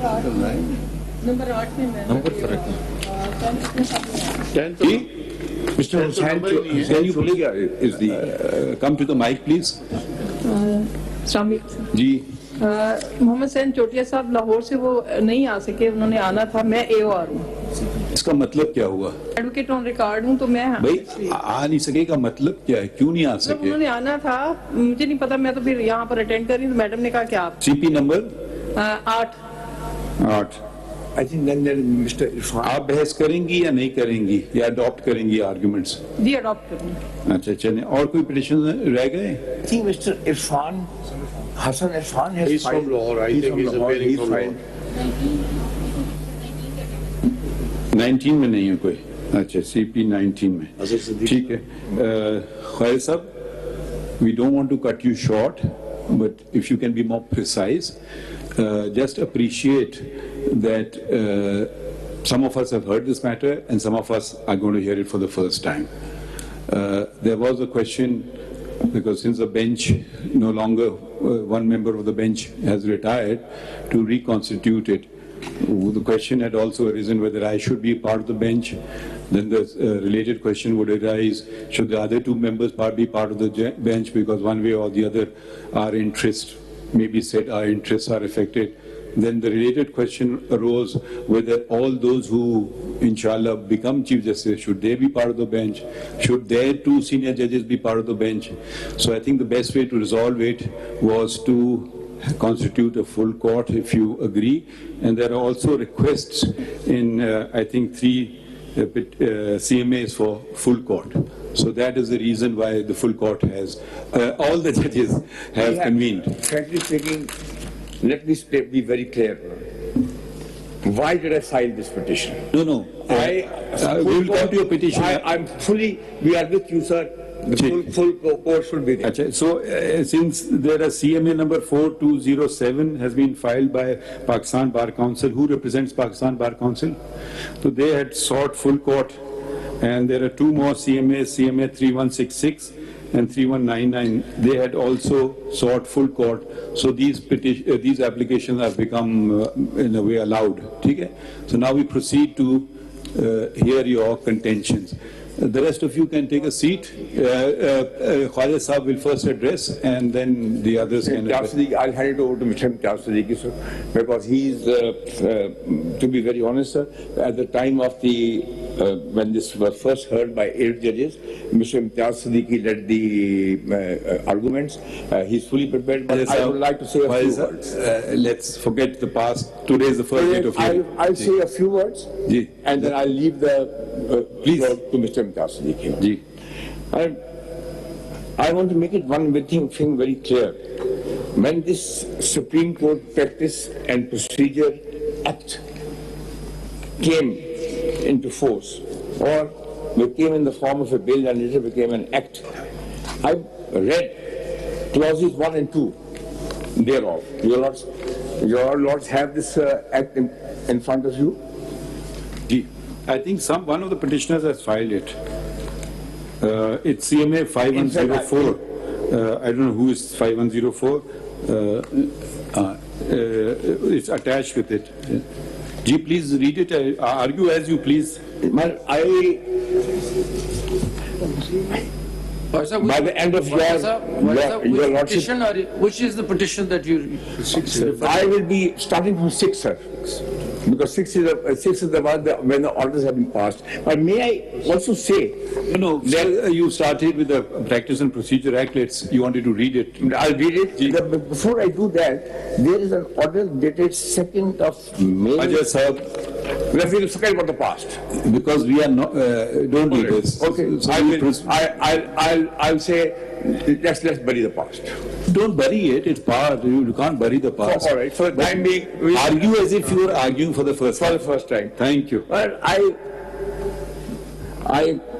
Number 8 में मैं number फर्क Mr. Hussain, can you please come to the mic, please? जी मोहम्मद सैन चोटिया साहब लाहौर से वो नहीं आ सके, उन्होंने आना था। मैं AOR हूँ। इसका मतलब क्या हुआ? एडवोकेट ऑन रिकॉर्ड हूँ, तो मैं भाई आ नहीं सके का मतलब क्या है? क्यों नहीं आ सके? उन्होंने आना था, मुझे नहीं पता, मैं तो फिर यहाँ पर अटेंड कर रही हूँ, तो मैडम ने कहा कि आप CP number 8 I think then Mr. Irfan. आप बहस करेंगी या नहीं करेंगी या अडॉप्ट करेंगी आर्गुमेंट्स? जी अडॉप्ट करूँगी। अच्छा चलिए, और कोई पिटिशन रह गए? I think Mr. Irfan, Hassan Irfan has He's filed. from Lahore. I think he's appearing from Lahore. 19 में नहीं है कोई? अच्छा CP 19 में, ठीक है। Khwaja Sahab, we don't want to cut you short, but if you can be more precise, just appreciate that some of us have heard this matter and some of us are going to hear it for the first time. There was a question, because since the bench no longer, one member of the bench has retired, to reconstitute it. The question had also arisen whether I should be part of the bench. Then the related question would arise, should the other two members be part of the bench, because one way or the other our interests, maybe said our interests are affected. Then the related question arose whether all those who, inshallah, become Chief Justice, should they be part of the bench? Should their two senior judges be part of the bench? So I think the best way to resolve it was to constitute a full court, if you agree. And there are also requests in, I think, 3 CMAs for full court. So that is the reason why the full court has, all the judges have convened. Frankly speaking, let me be very clear. Why did I file this petition? No. We will come to your petition. I'm fully, we are with you, sir. The full court should be there. Achha, so since there are CMA number 4207 has been filed by Pakistan Bar Council, who represents Pakistan Bar Council? So they had sought full court, and there are 2 more CMAs, CMA 3166 and 3199. They had also sought full court. So these applications have become in a way allowed. Okay? So now we proceed to hear your contentions. The rest of you can take a seat. Khwaja Saab will first address, and then the others can address. I'll hand it over to Mr. Imtiaz Siddiqui, sir, because he's, to be very honest, sir, at the time of the, when this was first heard by 8 judges, Mr. Imtiaz Siddiqui led the arguments. He's fully prepared, but I would like to say a few words. Let's forget the past. Today is the first date of hearing. I'll say a few words, and then I'll leave the floor to Mr. Imtiaz Siddiqui. I want to make it one thing very clear. When this Supreme Court Practice and Procedure Act came into force, or became in the form of a bill and later became an act, I read clauses 1 and 2 thereof. Your lords have this act in front of you? I think one of the petitioners has filed it. It's CMA 5104. I don't know who is 5104. It's attached with it. Ji, please read it. Argue as you please. By the end of your petition, or which is the petition that you? I will be starting from 6, sir. Because 6 is the one when the orders have been passed. But may I also say, that you started with the Practice and Procedure Act. You wanted to read it. I'll read it. But before I do that, there is an order dated 2nd of May. Ajay Sahab, we'll forget about the past. Because we are not, don't do this. Okay, so I'll say, let's bury the past. Don't bury it, it's past. You can't bury the past. All right, for the time being, argue as if you are arguing for the first time. Thank you. Well,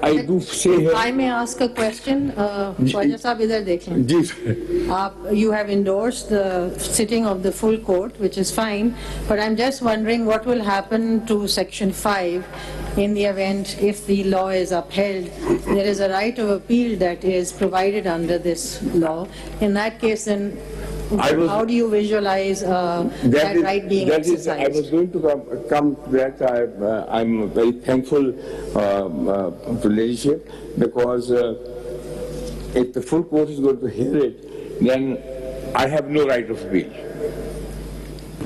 I do say here. I may ask a question. Khwaja Saab, idhar dekhen. You have endorsed the sitting of the full court, which is fine, but I'm just wondering what will happen to Section 5 in the event if the law is upheld. There is a right of appeal that is provided under this law. In that case, then How do you visualize that right being exercised? I was going to come to that. I'm very thankful to leadership, because if the full court is going to hear it, then I have no right of appeal.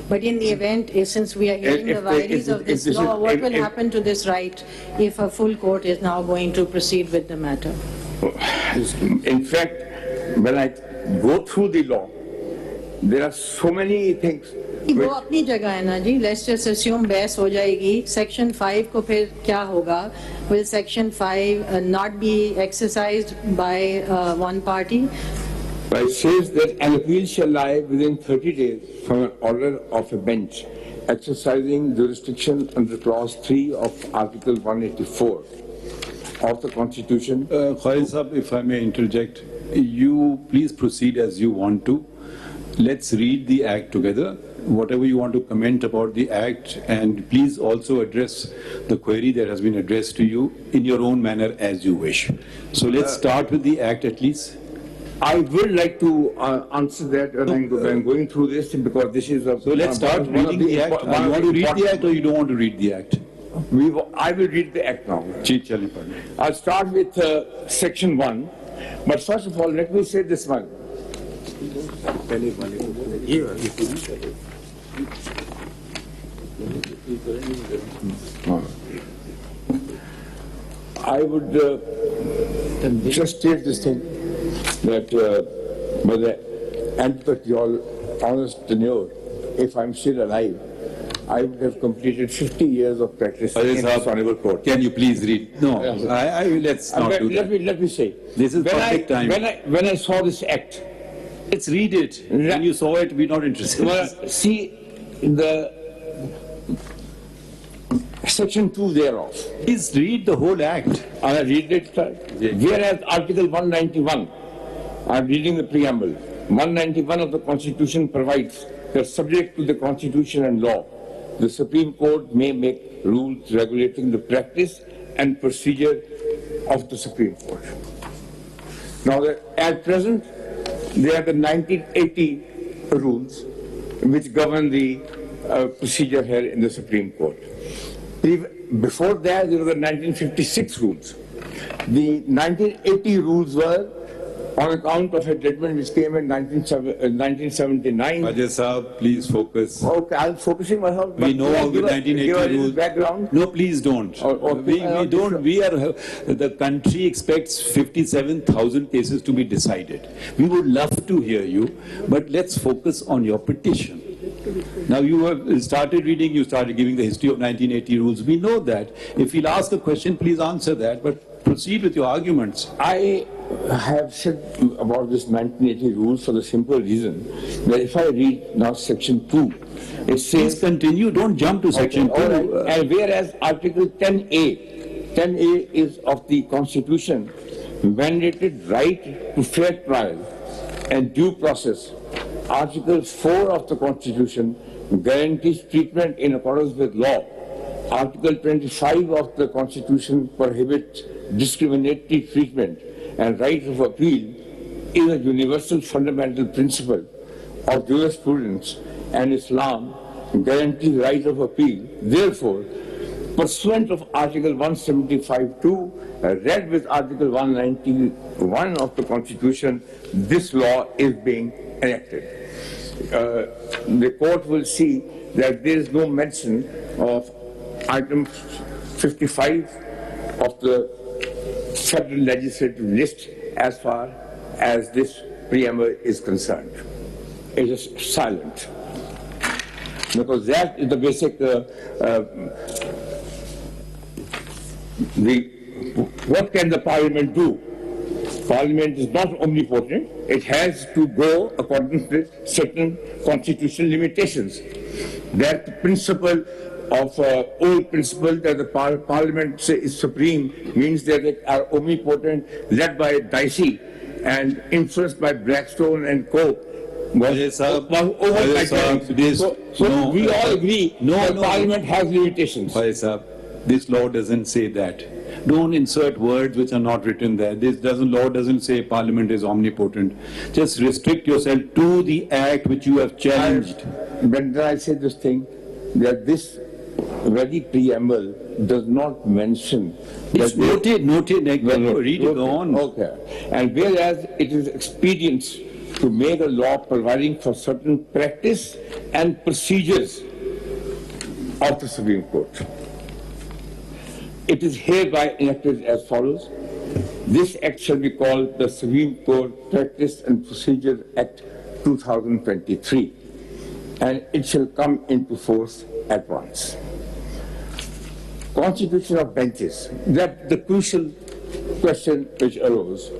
But in the event, since we are hearing the vagaries of this law, what will happen to this right if a full court is now going to proceed with the matter? In fact, when I go through the law, there are so many things. वो अपनी जगह है ना जी. Let's just assume बहस हो जाएगी. Section 5 को फिर क्या होगा? Will Section 5 not be exercised by one party? It says that an appeal shall lie within 30 days from an order of a bench exercising jurisdiction under Clause 3 of Article 184 of the Constitution. Khalil Sahab, if I may interject, you please proceed as you want to. Let's read the Act together. Whatever you want to comment about the Act, and please also address the query that has been addressed to you in your own manner as you wish. So let's start with the Act at least. I would like to answer that when I'm going through this, because this is a... So let's start reading the Act. You want to read the Act or you don't want to read the Act? I will read the Act now. I'll start with Section 1. But first of all, let me say this one. I would just state this thing, that by the end of your honest tenure, if I'm still alive, I would have completed 50 years of practice in this honorable court. Can you please read? No, let's not do that. Let me say. This is public time. When I saw this Act, let's read it. When you saw it, we're not interested. Well, see the Section 2 thereof. Please read the whole Act. I read it. Whereas Article 191, I'm reading the preamble. 191 of the Constitution provides that subject to the Constitution and law, the Supreme Court may make rules regulating the practice and procedure of the Supreme Court. Now, at present, there are the 1980 rules which govern the procedure here in the Supreme Court. Before that, there were the 1956 rules. The 1980 rules were on account of a judgment which came in 1979. Ajay Saab, please focus. Okay, I'm focusing myself. We know the 1980 rules. Background. No, please don't. We don't. The country expects 57,000 cases to be decided. We would love to hear you, but let's focus on your petition. Now you have started reading, you started giving the history of 1980 rules. We know that. If you'll ask a question, please answer that, but proceed with your arguments. I have said about this 1980 rules for the simple reason that if I read now Section 2, it says... Please continue, don't jump to Section 2. Right. And whereas Article 10A is of the Constitution, mandated right to fair trial and due process. Article 4 of the Constitution guarantees treatment in accordance with law. Article 25 of the Constitution prohibits discriminatory treatment, and right of appeal is a universal fundamental principle of jurisprudence, and Islam guarantees right of appeal. Therefore, pursuant of Article 175(2), read with Article 191 of the Constitution, this law is being enacted. The court will see that there is no mention of item 55 of the federal legislative list as far as this preamble is concerned. It is silent. Because that is the basic, what can the parliament do? Parliament is not omnipotent. It has to go according to certain constitutional limitations. That principle of old principle that the parliament is supreme means that they are omnipotent, led by Dicey and influenced by Blackstone and Co. So we all agree that Parliament has limitations. This law doesn't say that. Don't insert words which are not written there. Law doesn't say Parliament is omnipotent. Just restrict yourself to the act which you have challenged. When I say this thing, that this very preamble does not mention. It's noted, read it on. Okay. And whereas it is expedient to make a law providing for certain practice and procedures of the Supreme Court. It is hereby enacted as follows. This act shall be called the Supreme Court Practice and Procedure Act 2023, and it shall come into force at once. Constitution of benches, that the crucial question which arose.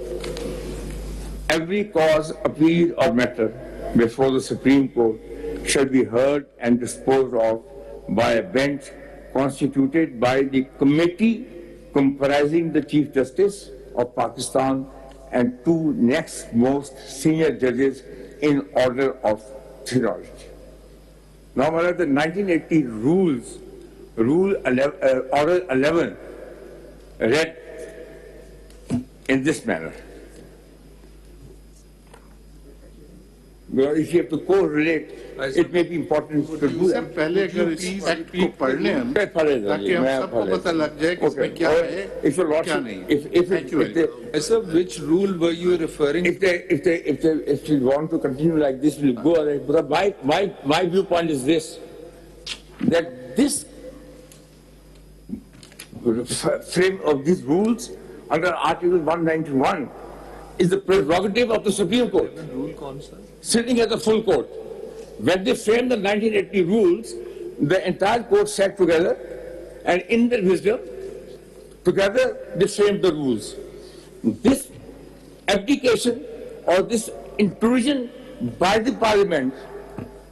Every cause, appeal or matter before the Supreme Court shall be heard and disposed of by a bench constituted by the committee comprising the Chief Justice of Pakistan and two next most senior judges in order of seniority. Now, one of the 1980 rules, Order 11, read in this manner. Well, if you have to correlate, it may be important to do that. पहले अगर इस act को पढ़ लें हम, ताकि हम सबको पता लग जाए कि इसमें क्या है, क्या नहीं. Sir, which rule were you referring? If they want to continue like this, we'll go ahead. But my viewpoint is this: that this frame of these rules under Article 191 is the prerogative of the Supreme Court, sitting as a full court. When they framed the 1980 rules, the entire court sat together, and in their wisdom, together they framed the rules. This abdication or this intrusion by the Parliament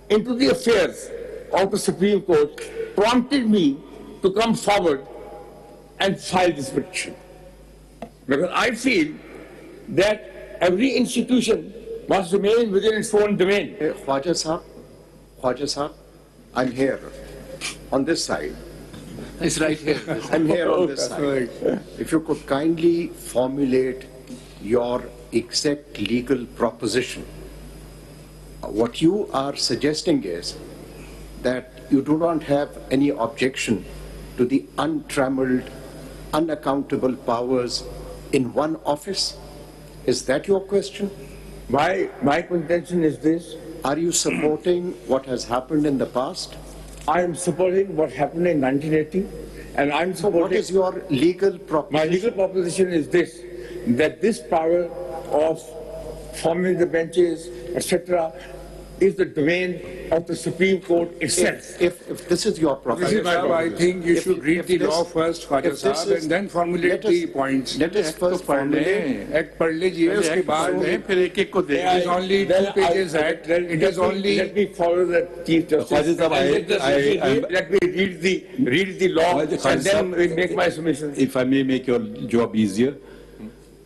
into the affairs of the Supreme Court prompted me to come forward and file this petition. Because I feel that every institution must remain within its own domain. Khwaja Sahab, I'm here on this side. It's right here. I'm here on this side. If you could kindly formulate your exact legal proposition. What you are suggesting is that you do not have any objection to the untrammeled, unaccountable powers in one office. Is that your question? My contention is this. Are you supporting what has happened in the past? I am supporting what happened in 1980, and I'm supporting... So what is your legal proposition? My legal proposition is this, that this power of forming the benches, etc., is the domain of the Supreme Court itself. If this is your proposition... I think you should read the law first, Khwaja Sahab, and then formulate the points. Let us first formulate. Act पढ़ लीजिए, उसके बाद फिर एक-एक को देखें. It is only 2 pages act. It is only... Let me follow the Chief Justice. Let me read the law and then make my submission. If I may make your job easier,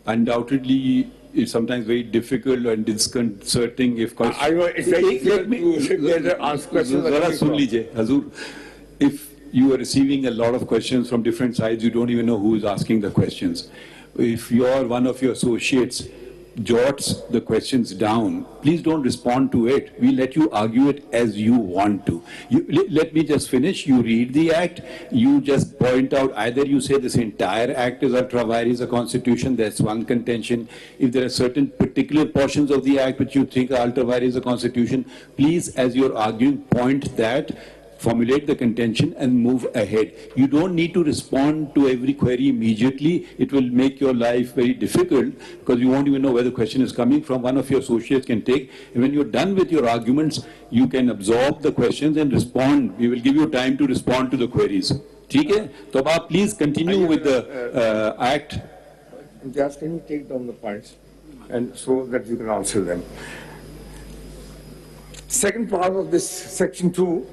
undoubtedly it's sometimes very difficult and disconcerting if questions... I know, it's very difficult to ask questions. If you are receiving a lot of questions from different sides, you don't even know who is asking the questions. If one of your associates jots the questions down, please don't respond to it. We let you argue it as you want to. Let me just finish. You read the act, you just point out, either you say this entire act is ultra vires a constitution, that's one contention. If there are certain particular portions of the act which you think are ultra vires a constitution, please, as you're arguing, point that, formulate the contention and move ahead. You don't need to respond to every query immediately. It will make your life very difficult because you won't even know where the question is coming from. One of your associates can take, and when you're done with your arguments, you can absorb the questions and respond. We will give you time to respond to the queries. Okay? So, please continue with the act. Just can you take down the points and so that you can answer them. Second part of this section 2.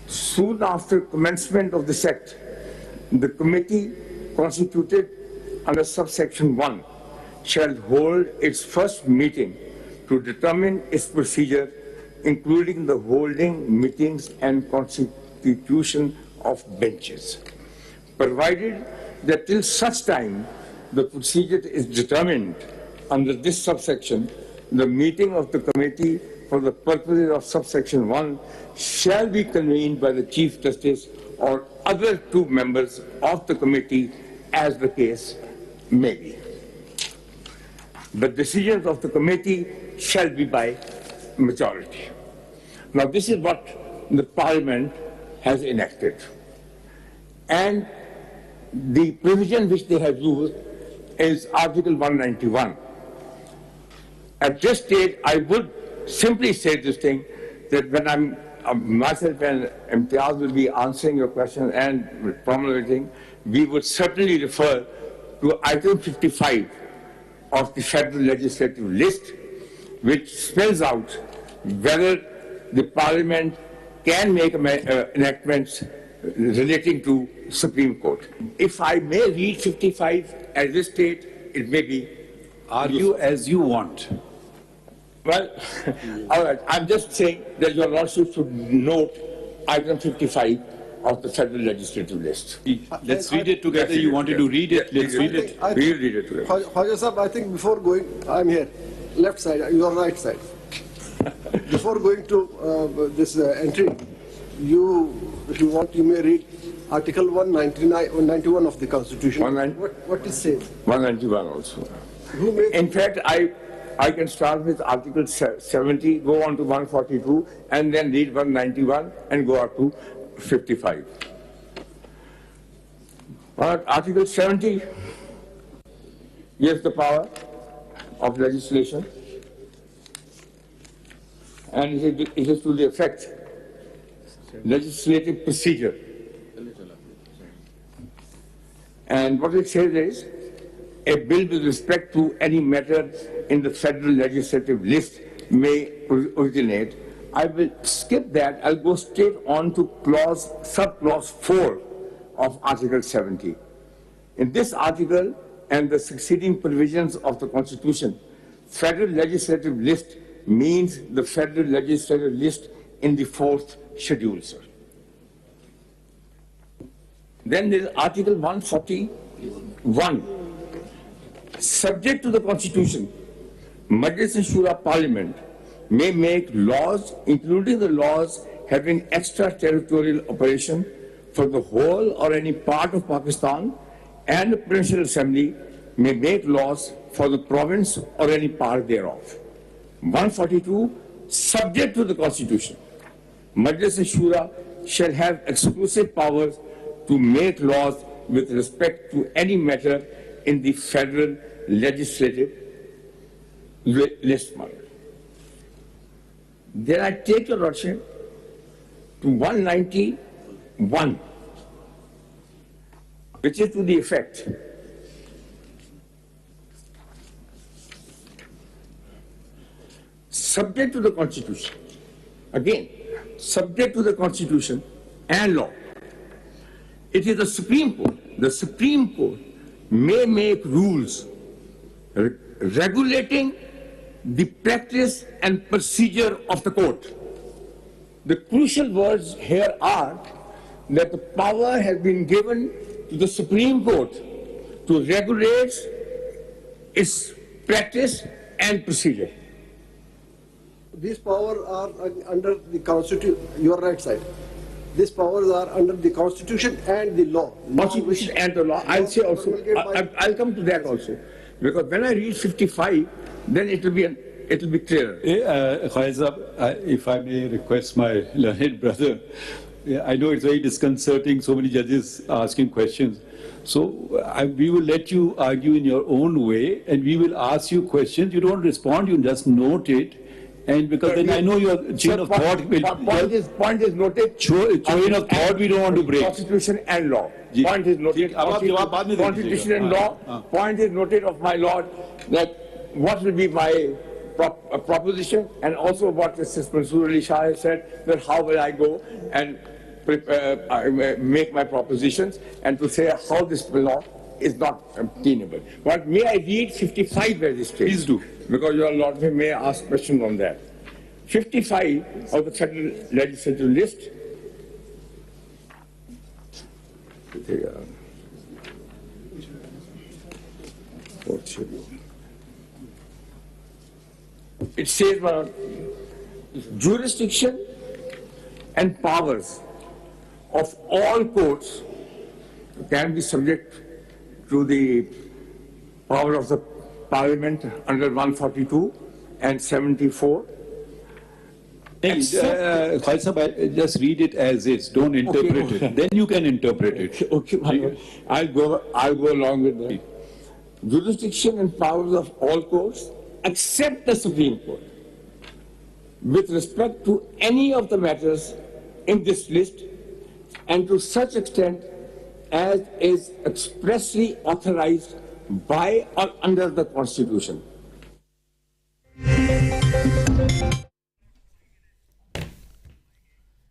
Soon after commencement of this act, the committee constituted under subsection 1 shall hold its first meeting to determine its procedure, including the holding meetings and constitution of benches. provided that till such time the procedure is determined under this subsection, the meeting of the committee for the purposes of subsection 1 shall be convened by the Chief Justice or other 2 members of the committee as the case may be. The decisions of the committee shall be by majority. Now, this is what the Parliament has enacted. And the provision which they have used is Article 191. At this stage, I would simply say this thing, that when myself and Imtiaz will be answering your question and promulgating, we would certainly refer to Item 55 of the Federal Legislative List, which spells out whether the Parliament can make enactments relating to Supreme Court. If I may read 55 at this stage, it may be. Argue as you want. Well, all right. I'm just saying that your Lordship should note Item 55 of the Federal Legislative List. Let's read it together. You wanted to read it. Let's read it. We'll read it together. Khwaja Sahib, I think before going, I'm here, left side, your right side. Before going to this entry, if you want, you may read Article 191 of the Constitution. What it says. 191 also. Who makes In fact, I can start with Article 70, go on to 142, and then read 191 and go up to 55. Article 70 gives the power of legislation, and it is to the effect legislative procedure. And what it says is, a bill with respect to any matter in the Federal Legislative List may originate. I will skip that. I'll go straight on to sub-clause 4 of Article 70. In this article and the succeeding provisions of the Constitution, Federal Legislative List means the Federal Legislative List in the 4th schedule, sir. Then there is Article 141. Subject to the Constitution, Majlis and Shura Parliament may make laws, including the laws having extraterritorial operation for the whole or any part of Pakistan, and the Provincial Assembly may make laws for the province or any part thereof. 142, subject to the Constitution, Majlis and Shura shall have exclusive powers to make laws with respect to any matter in the Federal Legislative List. Then I take your Lordship to 191, which is to the effect subject to the Constitution, again, subject to the Constitution and law. It is the Supreme Court. The Supreme Court may make rules regulating the practice and procedure of the court. The crucial words here are that the power has been given to the Supreme Court to regulate its practice and procedure. These powers are under the Constitution, your right side. These powers are under the Constitution and the law. Constitution and the law. I'll say also, I'll come to that also. Because when I read 55, then it will be clearer. Khwaja, if I may request my learned brother, I know it's very disconcerting, so many judges asking questions. So we will let you argue in your own way, and we will ask you questions. You don't respond, you just note it. And because then I know your chain of thought will... Point is noted. Chain of thought we don't want to break. Constitution and law. Point is noted. Constitution and law. Point is noted of my Lord that what will be my proposition, and also what Justice Mansoor Ali Shah has said, that how will I go and make my propositions, and to say how this law is not obtainable. But may I read 55 at this stage? Please do. Because your Lord may ask questions on that. 55 of the Federal Legislative List It says jurisdiction and powers of all courts can be subject to the power of the Parliament under 142 and 74. Khalil Sahab, just read it as is, don't interpret it. Then you can interpret it. Okay, I'll go along with that. Jurisdiction and powers of all courts except the Supreme Court with respect to any of the matters in this list and to such extent as is expressly authorized by or under the Constitution.